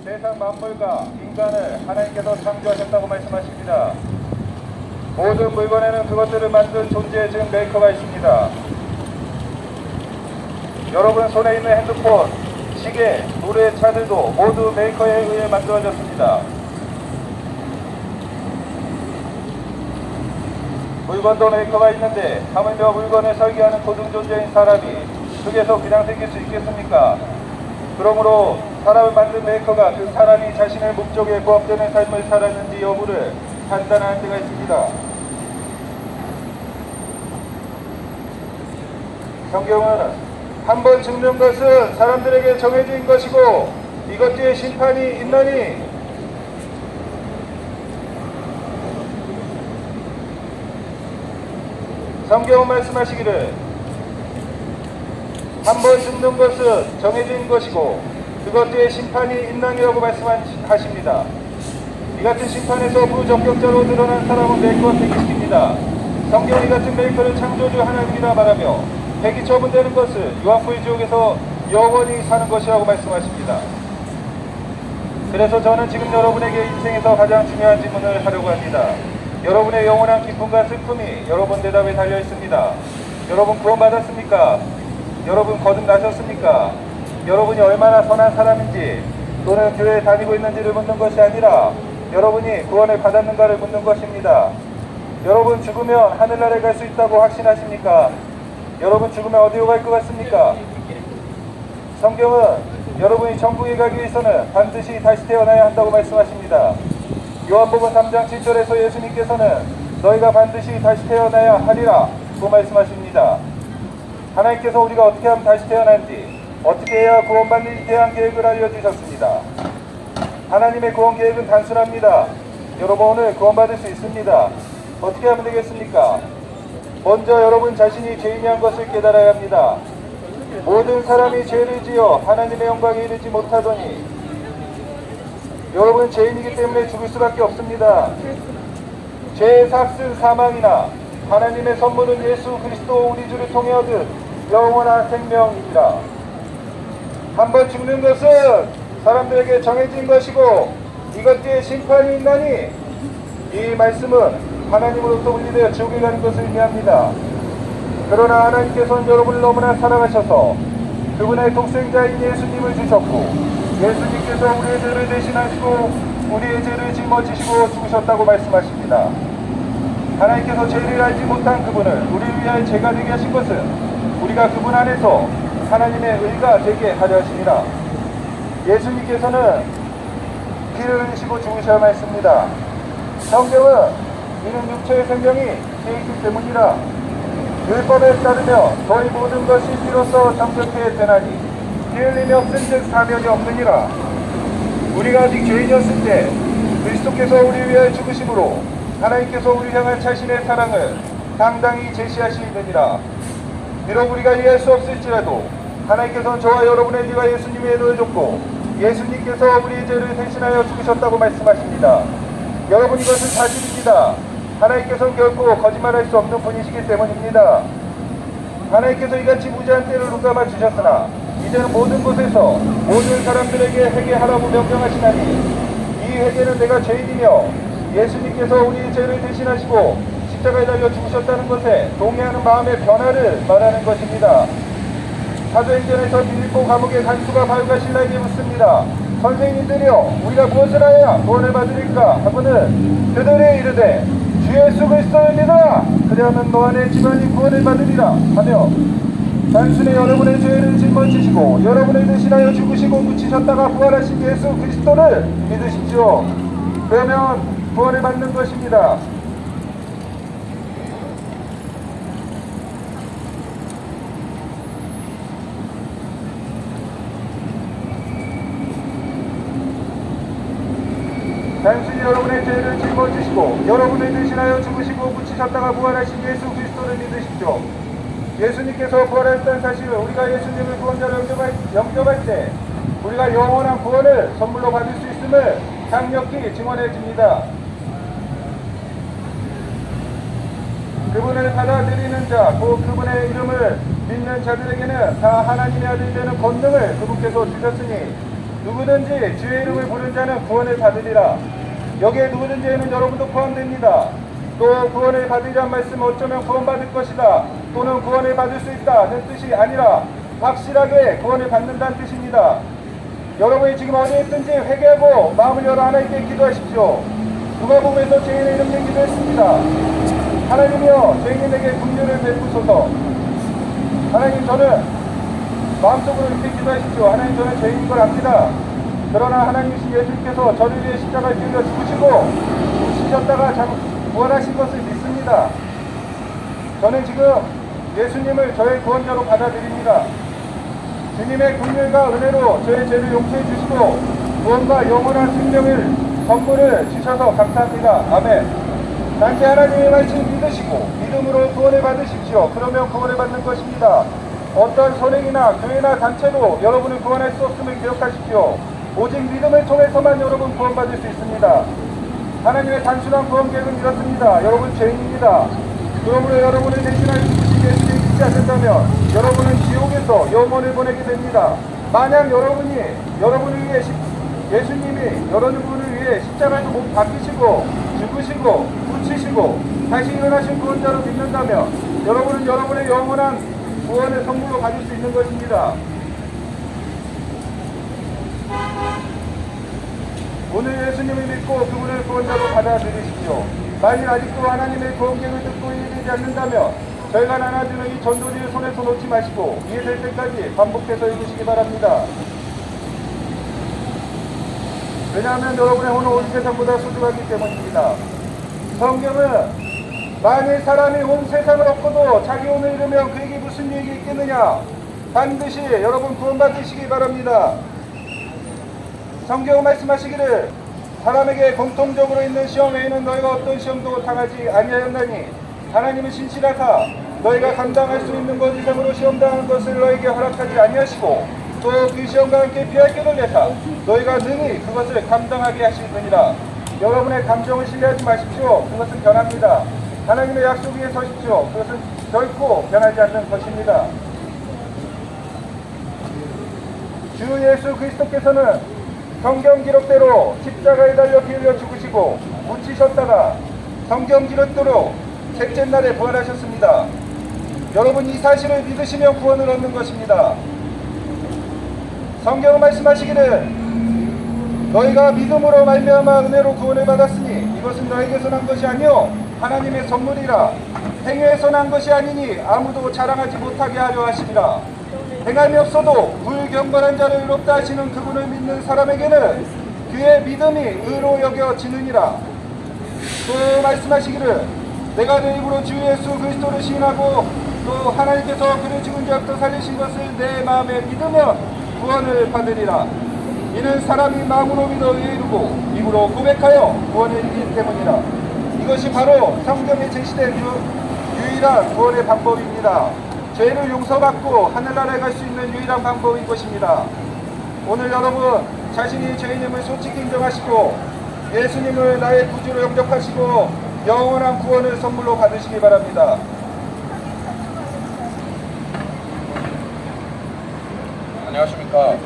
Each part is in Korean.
세상 만물과 인간을 하나님께서 창조하셨다고 말씀하십니다. 모든 물건에는 그것들을 만든 존재의 즉 메이커가 있습니다. 여러분 손에 있는 핸드폰, 시계, 노래, 차들도 모두 메이커에 의해 만들어졌습니다. 물건도 메이커가 있는데 하물며 물건을 설계하는 고등 존재인 사람이 흙에서 그냥 생길 수 있겠습니까? 그러므로 사람을 만든 메이커가 그 사람이 자신의 목적에 부합되는 삶을 살았는지 여부를 판단하는 데가 있습니다. 성경은 한 번 죽는 것은 사람들에게 정해진 것이고 이것 뒤에 심판이 있나니 성경은 말씀하시기를 한 번 죽는 것은 정해진 것이고 그것 뒤에 심판이 있나니라고 말씀하십니다. 이 같은 심판에서 부적격자로 드러난 사람은 메이커와 폐기시킵니다. 성경이 이 같은 메이커를 창조주 하나님이라 말하며 폐기 처분되는 것을 유황불 지옥에서 영원히 사는 것이라고 말씀하십니다. 그래서 저는 지금 여러분에게 인생에서 가장 중요한 질문을 하려고 합니다. 여러분의 영원한 기쁨과 슬픔이 여러분 대답에 달려 있습니다. 여러분 구원받았습니까? 여러분 거듭나셨습니까? 여러분이 얼마나 선한 사람인지 또는 교회에 다니고 있는지를 묻는 것이 아니라 여러분이 구원을 받았는가를 묻는 것입니다. 여러분 죽으면 하늘나라에 갈 수 있다고 확신하십니까? 여러분 죽으면 어디로 갈 것 같습니까? 성경은 여러분이 천국에 가기 위해서는 반드시 다시 태어나야 한다고 말씀하십니다. 요한복음 3장 7절에서 예수님께서는 너희가 반드시 다시 태어나야 하리라 고 말씀하십니다. 하나님께서 우리가 어떻게 하면 다시 태어난지 어떻게 해야 구원받는지에 대한 계획을 알려주셨습니다. 하나님의 구원 계획은 단순합니다. 여러분 오늘 구원받을 수 있습니다. 어떻게 하면 되겠습니까? 먼저 여러분 자신이 죄인이한 것을 깨달아야 합니다. 모든 사람이 죄를 지어 하나님의 영광에 이르지 못하더니 여러분 죄인이기 때문에 죽을 수밖에 없습니다. 죄의 삭슨 사망이나 하나님의 선물은 예수 그리스도 우리 주를 통해 얻은 영원한 생명이니라. 한번 죽는 것은 사람들에게 정해진 것이고 이것 뒤에 심판이 있나니 이 말씀은 하나님으로부터 분리되어 지옥에 가는 것을 의미합니다. 그러나 하나님께서는 여러분을 너무나 사랑하셔서 그분의 독생자인 예수님을 주셨고 예수님께서 우리의 죄를 대신하시고 우리의 죄를 짊어지시고 죽으셨다고 말씀하십니다. 하나님께서 죄를 알지 못한 그분을 우리를 위하여 죄가 되게 하신 것은 우리가 그분 안에서 하나님의 의가 되게 하려 하십니다. 예수님께서는 피를 흘리시고 죽으셔야만 했습니다. 성경은 이는 육체의 생명이 죄이기 때문이라 율법에 따르며 너희 모든 것이 피로써 정결케 되나니 피 흘림이 없은즉 사면이 없느니라. 우리가 아직 죄인이었을 때 그리스도께서 우리를 위하여 죽으심으로 하나님께서 우리 향한 자신의 사랑을 당당히 제시하시느니라. 비록 우리가 이해할 수 없을지라도 하나님께서는 저와 여러분의 죄가 예수님의 애도를 줬고 예수님께서 우리의 죄를 대신하여 죽으셨다고 말씀하십니다. 여러분 이것은 사실입니다. 하나님께서는 결코 거짓말할 수 없는 분이시기 때문입니다. 하나님께서 이같이 무제한 때를 눈 감아 주셨으나 이제는 모든 곳에서 모든 사람들에게 회개하라고 명령하시나니 이 회개는 내가 죄인이며 예수님께서 우리의 죄를 대신하시고 십자가에 달려 죽으셨다는 것에 동의하는 마음의 변화를 말하는 것입니다. 사도행전에서 빌립보 감옥의 간수가 바울과 실라에게 묻습니다. 선생님들이여 우리가 무엇을 하여야 구원을 받으리까 하고는 그들이 이르되 주 예수 그리스도를 믿어라 그리하면 너 안에 집안이 구원을 받으리라 하며 단순히 여러분의 죄를 짊어지시고 여러분을 대신하여 죽으시고 묻히셨다가 부활하신 예수 그리스도를 믿으십시오. 그러면 구원을 받는 것입니다. 단순히 여러분의 죄를 짊어지시고 여러분을 대신하여 죽으시고 묻히셨다가 부활하신 예수 그리스도를 믿으십시오. 예수님께서 부활하셨다는 사실을 우리가 예수님을 구원자로 영접할 때 우리가 영원한 구원을 선물로 받을 수 있음을 강력히 증언해 줍니다. 그분을 받아들이는 자, 곧 그분의 이름을 믿는 자들에게는 다 하나님의 아들 되는 권능을 그분께서 주셨으니 누구든지 주의 이름을 부른 자는 구원을 받으리라. 여기에 누구든지에는 여러분도 포함됩니다. 또 구원을 받으리란 말씀 어쩌면 구원받을 것이다 또는 구원을 받을 수 있다는 뜻이 아니라 확실하게 구원을 받는다는 뜻입니다. 여러분이 지금 어디에 있든지 회개하고 마음을 열어 하나님께 기도하십시오. 누가복음에서 죄인의 이름 얘기도 했습니다. 하나님이여 죄인에게 긍휼을 베푸소서. 하나님, 저는 마음속으로 이렇게 기도하십시오. 하나님, 저는 죄인인 걸 압니다. 그러나 하나님이신 예수님께서 저를 위해 십자가를 지려 죽으시고 죽으셨다가 부활하신 것을 믿습니다. 저는 지금 예수님을 저의 구원자로 받아들입니다. 주님의 긍휼과 은혜로 저의 죄를 용서해 주시고 구원과 영원한 생명을 선물을 주셔서 감사합니다. 아멘. 단지 하나님의 말씀을 믿으시고 믿음으로 구원을 받으십시오. 그러면 구원을 받는 것입니다. 어떤 선행이나 교회나 단체로 여러분을 구원할 수 없음을 기억하십시오. 오직 믿음을 통해서만 여러분 구원받을 수 있습니다. 하나님의 단순한 구원 계획은 이렇습니다. 여러분 죄인입니다. 그러므로 여러분을 대신할 죽으신 예수를 믿지 않는다면 여러분은 지옥에서 영혼을 보내게 됩니다. 만약 여러분을 위해 예수님이 여러분을 위해 십자가에서 못 박히시고 죽으시고 묻히시고 다시 일어나신 구원자로 믿는다면 여러분은 여러분의 영원한 구원을 선물로 받을 수 있는 것입니다. 오늘 예수님을 믿고 그분을 구원자로 받아들이십시오. 만일 아직도 하나님의 구원 계획을 듣고 이해되지 않는다면 저희가 나눠주는 이 전도지를 손에서 놓지 마시고 이해될 때까지 반복해서 읽으시기 바랍니다. 왜냐하면 여러분의 혼은 온 세상보다 소중하기 때문입니다. 성경은 만일 사람이 온 세상을 얻고도 자기 혼을 잃으면 그에게 무슨 유익이 있겠느냐. 반드시 여러분 구원받으시기 바랍니다. 성경은 말씀하시기를 사람에게 공통적으로 있는 시험 외에는 너희가 어떤 시험도 당하지 아니하였나니 하나님은 신실하사 너희가 감당할 수 있는 것 이상으로 시험당하는 것을 너희에게 허락하지 아니하시고 또 그 시험과 함께 피할 길을 내사 너희가 능히 그것을 감당하게 하시느니라. 여러분의 감정을 신뢰하지 마십시오. 그것은 변합니다. 하나님의 약속 위에 서십시오. 그것은 결코 변하지 않는 것입니다. 주 예수 그리스도께서는 성경 기록대로 십자가에 달려 피 흘려 죽으시고 묻히셨다가 성경 기록대로 셋째 날에 부활하셨습니다. 여러분 이 사실을 믿으시면 구원을 얻는 것입니다. 성경은 말씀하시기를 너희가 믿음으로 말미암아 은혜로 구원을 받았으니 이것은 너에게서 난 것이 아니요 하나님의 선물이라. 행위에서 난 것이 아니니 아무도 자랑하지 못하게 하려 하시니라. 행함이 없어도 불경건한 자를 의롭다 하시는 그분을 믿는 사람에게는 그의 믿음이 의로 여겨지느니라. 또 말씀하시기를 내가 내 입으로 주 예수 그리스도를 시인하고 또 하나님께서 그를 죽은 자 가운데서 살리신 것을 내 마음에 믿으면 구원을 받으리라. 이는 사람이 마음으로 믿어 의에 이르고 입으로 고백하여 구원을 이르기 때문이라. 이것이 바로 성경에 제시된 유일한 구원의 방법입니다. 죄를 용서받고 하늘나라에 갈 수 있는 유일한 방법인 것입니다. 오늘 여러분 자신이 죄인임을 솔직히 인정하시고 예수님을 나의 구주로 영접하시고 영원한 구원을 선물로 받으시기 바랍니다. 안녕하십니까.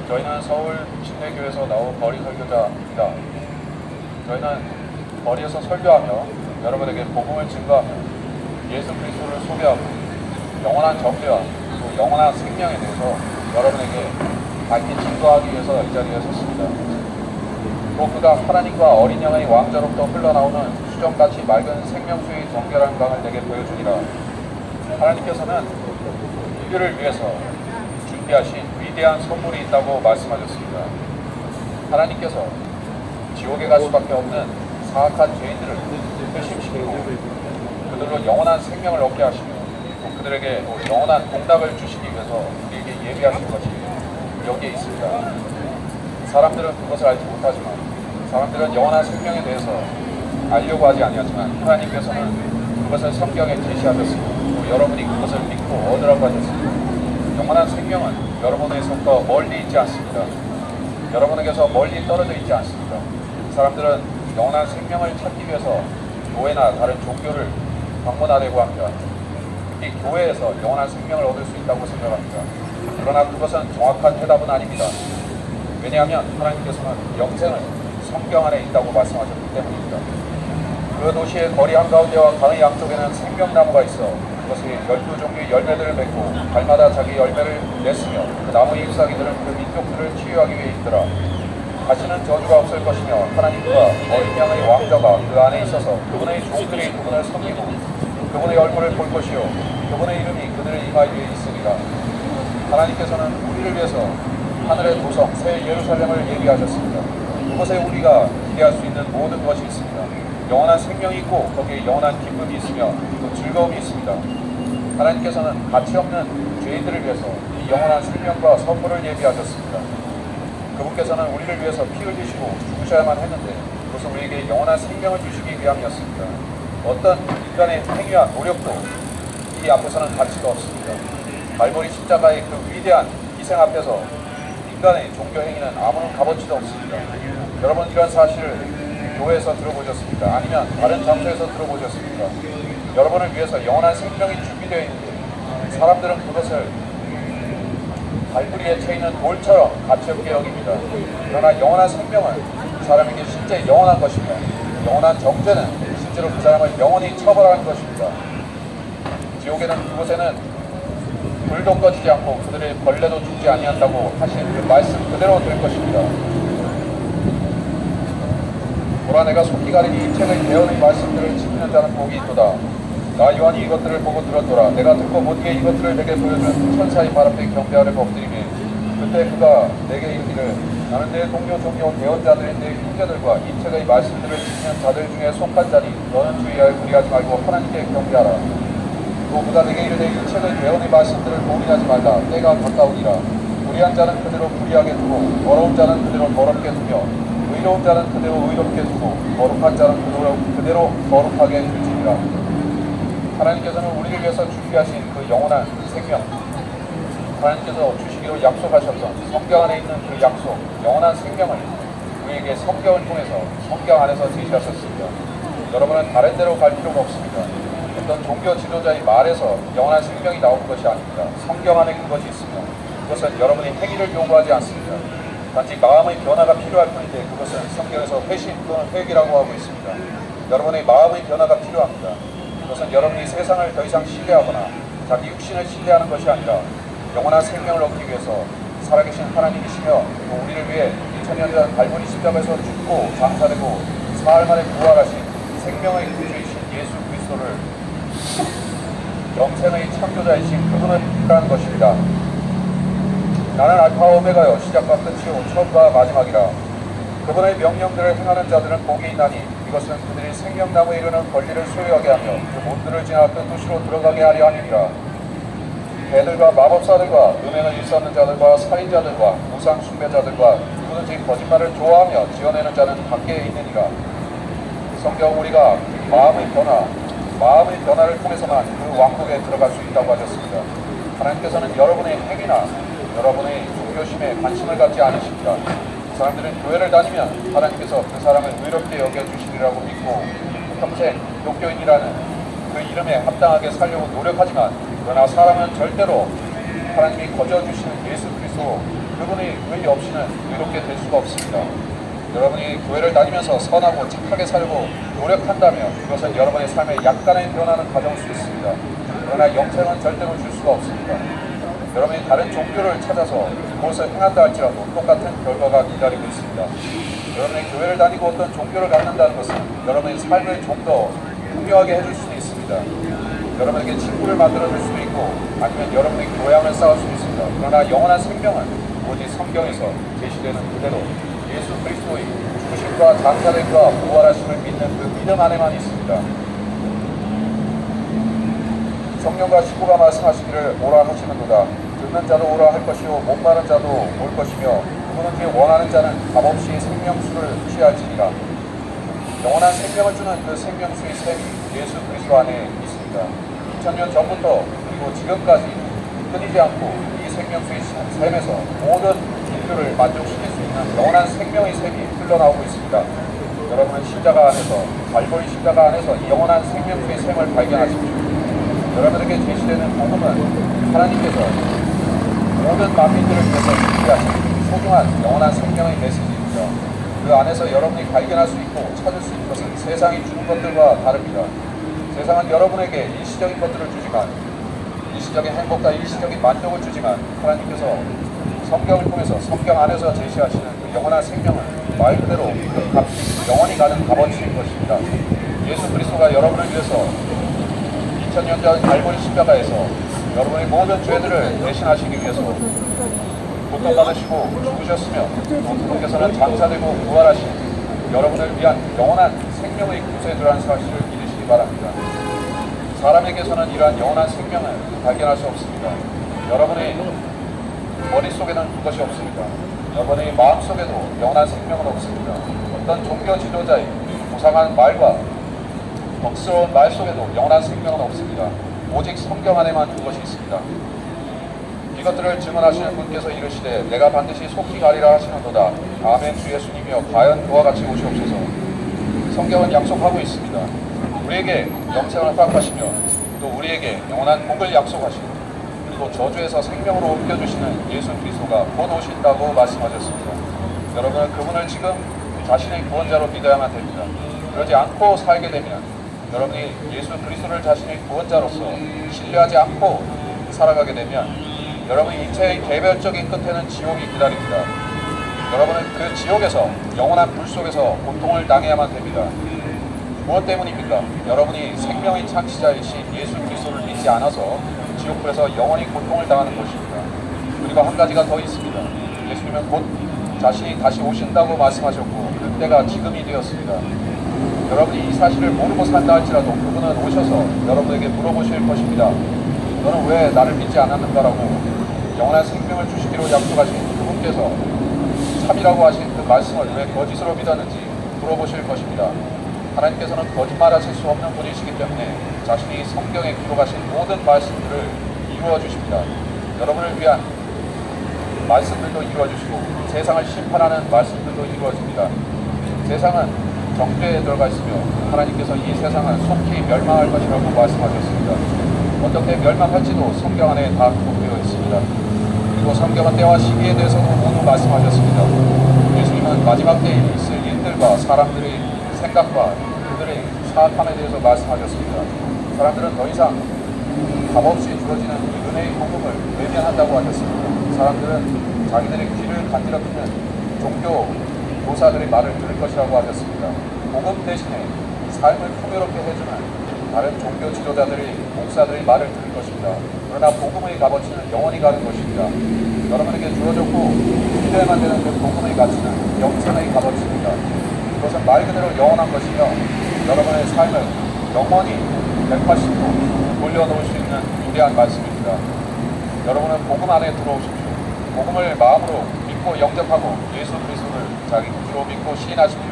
저희는 서울 진대교에서 나온 거리 설교자입니다. 저희는 거리에서 설교하며 여러분에게 복음을 증거하며 예수 그리스도를 소개하고 영원한 정죄와 또 영원한 생명에 대해서 여러분에게 밝히 증거하기 위해서 이 자리에 섰습니다. 또 그가 하나님과 어린 양의 왕자로부터 흘러나오는 수정같이 맑은 생명수의 정결한 강을 내게 보여주니라. 하나님께서는 우리를 위해서 준비하신 위대한 선물이 있다고 말씀하셨습니다. 하나님께서 지옥에 갈 수밖에 없는 사악한 죄인들을 회심시키고 그들로 영원한 생명을 얻게 하시며 또 그들에게 영원한 공답을 주시기 위해서 우리에게 예비하신 것이 여기에 있습니다. 사람들은 그것을 알지 못하지만 사람들은 영원한 생명에 대해서 알려고 하지 아니하지만 하나님께서는 그것을 성경에 제시하셨으며 또 여러분이 그것을 믿고 얻으라고 하셨습니다. 영원한 생명은 여러분에서부터 멀리 있지 않습니다. 여러분에게서 멀리 떨어져 있지 않습니다. 사람들은 영원한 생명을 찾기 위해서 교회나 다른 종교를 방문하려고 합니다. 특히 교회에서 영원한 생명을 얻을 수 있다고 생각합니다. 그러나 그것은 정확한 해답은 아닙니다. 왜냐하면 하나님께서는 영생을 성경 안에 있다고 말씀하셨기 때문입니다. 그 도시의 거리 한가운데와 강의 양쪽에는 생명나무가 있어 그것이 12종류의 열매들을 맺고 달마다 자기 열매를 냈으며 그 나무 잎사귀들은 그 민족들을 치유하기 위해 있더라. 다시는 저주가 없을 것이며 하나님과 어린 양의 왕자가 그 안에 있어서 그분의 종들이 그분을 섬기고 그분의 얼굴을 볼 것이요 그분의 이름이 그들의 이마 위에 있으리라. 하나님께서는 우리를 위해서 하늘의 도성 새 예루살렘을 예비하셨습니다. 그곳에 우리가 기대할 수 있는 모든 것이 있습니다. 영원한 생명이 있고 거기에 영원한 기쁨이 있으며 또 즐거움이 있습니다. 하나님께서는 가치없는 죄인들을 위해서 이 영원한 생명과 선물을 예비하셨습니다. 그분께서는 우리를 위해서 피 흘리시고 죽으셔야만 했는데 그것은 우리에게 영원한 생명을 주시기 위함이었습니다. 어떤 인간의 행위와 노력도 이 앞에서는 가치가 없습니다. 갈보리 십자가의 그 위대한 희생 앞에서 인간의 종교 행위는 아무런 값어치도 없습니다. 여러분 이런 사실을 교회에서 들어보셨습니까? 아니면 다른 장소에서 들어보셨습니까? 여러분을 위해서 영원한 생명이 준비되어 있는데 사람들은 그것을 갈고리에 채이는 돌처럼 가치없게 여깁니다. 그러나 영원한 생명은 그 사람에게 실제 영원한 것입니다. 영원한 정죄는 실제로 그 사람을 영원히 처벌하는 것입니다. 지옥에는 그곳에는 불도 꺼지지 않고 그들의 벌레도 죽지 아니한다고 하신 그 말씀 그대로 될 것입니다. 보라 내가 속히 가리니 이 책의 대언의 말씀들을 지키는 자는 복이 있도다. 나 요한이 이것들을 보고 들었더라. 내가 듣고 못기에 이것들을 내게 보여준 천사의 발 앞에 경배하를 엎드리매 그때 그가 내게 이르기를 나는 내 동료 종료 대언자들인 내 형제들과 이 책의 말씀들을 지키는 자들 중에 속한 자니 너는 주의하여 무리하지 말고 하나님께 경배하라. 또 그가 내게 이르되 이 책의 대언의 말씀들을 고민하지 말라. 때가 가까우니라. 무리한 자는 그대로 무리하게 두고 더러운 자는 그대로 더럽게 두며 의로운 자는 그대로 의롭게 두고 거룩한 자는 그대로 거룩하게 둘지니라. 하나님께서는 우리를 위해서 준비하신 그 영원한 생명, 하나님께서 주시기로 약속하셨던 성경 안에 있는 그 약속, 영원한 생명을 우리에게 성경을 통해서 성경 안에서 제시하셨습니다. 여러분은 다른 데로 갈 필요가 없습니다. 어떤 종교 지도자의 말에서 영원한 생명이 나오는 것이 아닙니다. 성경 안에 그것이 있으며 그것은 여러분의 행위를 요구하지 않습니다. 단지 마음의 변화가 필요할 뿐인데 그것은 성경에서 회심 또는 회개라고 하고 있습니다. 여러분의 마음의 변화가 필요합니다. 그것은 여러분이 세상을 더 이상 신뢰하거나 자기 육신을 신뢰하는 것이 아니라 영원한 생명을 얻기 위해서 살아계신 하나님이시며 또 우리를 위해 2000년 전 갈보리 십자가에서 죽고 장사되고 사흘 만에 부활하신 생명의 구주이신 예수 그리스도를 영생의 창조자이신 그분을 믿으라는 것입니다. 나는 알파와 오메가요 시작과 끝이요 처음과 마지막이라. 그분의 명령들을 행하는 자들은 복이 있나니 이것은 그들이 생명나무에 이르는 권리를 소유하게 하며 그 문들을 지나 그 도시로 들어가게 하려 함이니라. 개들과 마법사들과 음행을 일삼는 자들과 살인자들과 우상 숭배자들과 누구든지 거짓말을 좋아하며 지어내는 자는 밖에 있느니라. 성경 우리가 마음의 변화를 통해서만 그 왕국에 들어갈 수 있다고 하셨습니다. 하나님께서는 여러분의 행위나 여러분의 종교심에 관심을 갖지 않으십니다. 사람들은 교회를 다니면 하나님께서 그 사람을 의롭게 여겨주시리라고 믿고 평생 기독교인이라는 그 이름에 합당하게 살려고 노력하지만 그러나 사람은 절대로 하나님이 거저주시는 예수 그리스도 그분의 의 없이는 의롭게 될 수가 없습니다. 여러분이 교회를 다니면서 선하고 착하게 살고 노력한다면 그것은 여러분의 삶에 약간의 변화는 가져올 수 있습니다. 그러나 영생은 절대로 줄 수가 없습니다. 여러분이 다른 종교를 찾아서 그것을 행한다 할지라도 똑같은 결과가 기다리고 있습니다. 여러분이 교회를 다니고 어떤 종교를 갖는다는 것은 여러분의 삶을 좀 더 풍요하게 해줄 수도 있습니다. 여러분에게 친구를 만들어줄 수도 있고 아니면 여러분의 교양을 쌓을 수도 있습니다. 그러나 영원한 생명은 오직 성경에서 제시되는 그대로 예수 그리스도의 죽으심과 장사됨과 부활하심을 믿는 그 믿음 안에만 있습니다. 성령과 식구가 말씀하시기를 오라 하시는도다. 듣는 자도 오라 할 것이요 목마른 자도 올 것이며 그분은 원하는 자는 값없이 생명수를 취할지니라. 영원한 생명을 주는 그 생명수의 샘이 예수 그리스도 안에 있습니다. 2000년 전부터 그리고 지금까지 끊이지 않고 이 생명수의 샘에서 모든 인류를 만족시킬 수 있는 영원한 생명의 샘이 흘러나오고 있습니다. 여러분은 십자가 안에서 갈보리 십자가 안에서 이 영원한 생명수의 샘을 발견하십시오. 여러분에게 제시되는 복음은 하나님께서 모든 만민들을 위해서 준비하신 소중한 영원한 생명의 메시지입니다. 그 안에서 여러분이 발견할 수 있고 찾을 수 있는 것은 세상이 주는 것들과 다릅니다. 세상은 여러분에게 일시적인 것들을 주지만, 일시적인 행복과 일시적인 만족을 주지만, 하나님께서 성경을 통해서 성경 안에서 제시하시는 그 영원한 생명은 말 그대로 그 값이 영원히 가는 값어치인 것입니다. 예수 그리스도가 여러분을 위해서 2000년 전 갈보리 십자가에서 여러분의 모든 죄들을 대신하시기 위해서 고통받으시고 죽으셨으며, 또 그분께서는 장사되고 부활하신 여러분을 위한 영원한 생명의 구세주라는 사실을 믿으시기 바랍니다. 사람에게서는 이러한 영원한 생명을 발견할 수 없습니다. 여러분의 머릿속에는 그것이 없습니다. 여러분의 마음속에도 영원한 생명은 없습니다. 어떤 종교 지도자의 고상한 말과 억스러운 말 속에도 영원한 생명은 없습니다. 오직 성경 안에만 그것이 있습니다. 이것들을 증언하시는 분께서 이르시되 내가 반드시 속히 가리라 하시는도다. 아멘. 주 예수님이여 과연 그와 같이 오시옵소서. 성경은 약속하고 있습니다. 우리에게 영생을 허락하시며 또 우리에게 영원한 복을 약속하시고, 그리고 저주에서 생명으로 옮겨주시는 예수 그리스도가 곧 오신다고 말씀하셨습니다. 여러분은 그분을 지금 자신의 구원자로 믿어야만 됩니다. 그러지 않고 살게 되면, 여러분이 예수 그리스도를 자신의 구원자로서 신뢰하지 않고 살아가게 되면, 여러분의 인체의 개별적인 끝에는 지옥이 기다립니다. 여러분은 그 지옥에서 영원한 불 속에서 고통을 당해야만 됩니다. 무엇 때문입니까? 여러분이 생명의 창시자이신 예수 그리스도를 믿지 않아서 지옥불에서 영원히 고통을 당하는 것입니다. 그리고 한 가지가 더 있습니다. 예수님은 곧 자신이 다시 오신다고 말씀하셨고 그때가 지금이 되었습니다. 여러분이 이 사실을 모르고 산다 할지라도 그분은 오셔서 여러분에게 물어보실 것입니다. 너는 왜 나를 믿지 않았는가라고 영원한 생명을 주시기로 약속하신 그분께서 참이라고 하신 그 말씀을 왜 거짓으로 믿었는지 물어보실 것입니다. 하나님께서는 거짓말하실 수 없는 분이시기 때문에 자신이 성경에 기록하신 모든 말씀들을 이루어 주십니다. 여러분을 위한 말씀들도 이루어 주시고 세상을 심판하는 말씀들도 이루어집니다. 세상은 정죄에 들어가 있으며 하나님께서 이 세상은 속히 멸망할 것이라고 말씀하셨습니다. 어떻게 멸망할지도 성경 안에 다 기록되어 있습니다. 그리고 성경은 때와 시기에 대해서도 모두 말씀하셨습니다. 예수님은 마지막 때에 있을 일들과 사람들의 생각과 그들의 사악함에 대해서 말씀하셨습니다. 사람들은 더 이상 값없이 주어지는 이 은혜의 복음을 외면한다고 하셨습니다. 사람들은 자기들의 귀를 간지럽히는 종교 교사들의 말을 들을 것이라고 하셨습니다. 복음 대신에 삶을 풍요롭게 해주는 다른 종교 지도자들의 목사들의 말을 들을 것입니다. 그러나 복음의 값어치는 영원히 가는 것입니다. 여러분에게 주어졌고 믿어야만 되는 그 복음의 가치는 영생의 값어치입니다. 그것은 말 그대로 영원한 것이며 여러분의 삶을 영원히 180도 돌려놓을 수 있는 위대한 말씀입니다. 여러분은 복음 안에 들어오십시오. 복음을 마음으로 믿고 영접하고 예수 그리스도를 자기 구주로 믿고 시인하십시오.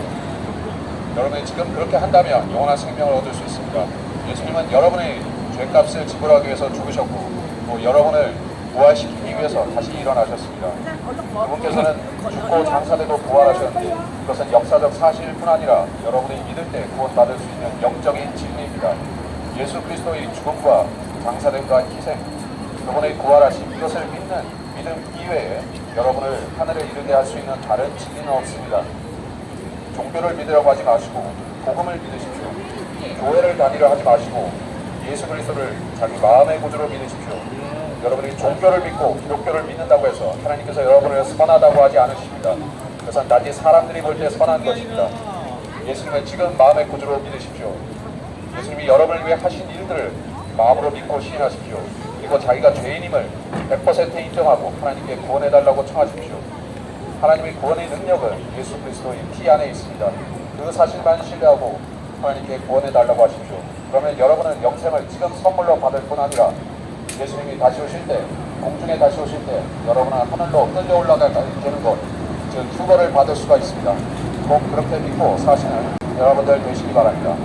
여러분이 지금 그렇게 한다면 영원한 생명을 얻을 수 있습니다. 예수님은 여러분의 죄값을 지불하기 위해서 죽으셨고 또 여러분을 부활시키기 위해서 다시 일어나셨습니다. 그분께서는 죽고 장사되고 부활하셨는데 그것은 역사적 사실일 뿐 아니라 여러분이 믿을 때 구원받을 수 있는 영적인 진리입니다. 예수 그리스도의 죽음과 장사됨과 희생, 그분의 부활하심, 이것을 믿는 믿음 이외에 여러분을 하늘에 이르게 할 수 있는 다른 진리는 없습니다. 종교를 믿으라고 하지 마시고 복음을 믿으십시오. 교회를 다니려 하지 마시고 예수 그리스도를 자기 마음의 구주로 믿으십시오. 여러분이 종교를 믿고 기독교를 믿는다고 해서 하나님께서 여러분을 선하다고 하지 않으십니다. 그것은 단지 사람들이 볼 때 선한 것입니다. 예수님을 지금 마음의 구주로 믿으십시오. 예수님이 여러분을 위해 하신 일들을 마음으로 믿고 시인하십시오. 그리고 자기가 죄인임을 100% 인정하고 하나님께 구원해달라고 청하십시오. 하나님의 구원의 능력은 예수 그리스도의 피 안에 있습니다. 그 사실만 신뢰하고 하나님께 구원해달라고 하십시오. 그러면 여러분은 영생을 지금 선물로 받을 뿐 아니라 예수님이 다시 오실 때, 공중에 다시 오실 때 여러분은 하늘로 끌려 올라가게 되는 것, 즉 휴거를 받을 수가 있습니다. 꼭 그렇게 믿고 사시는 여러분들 되시기 바랍니다.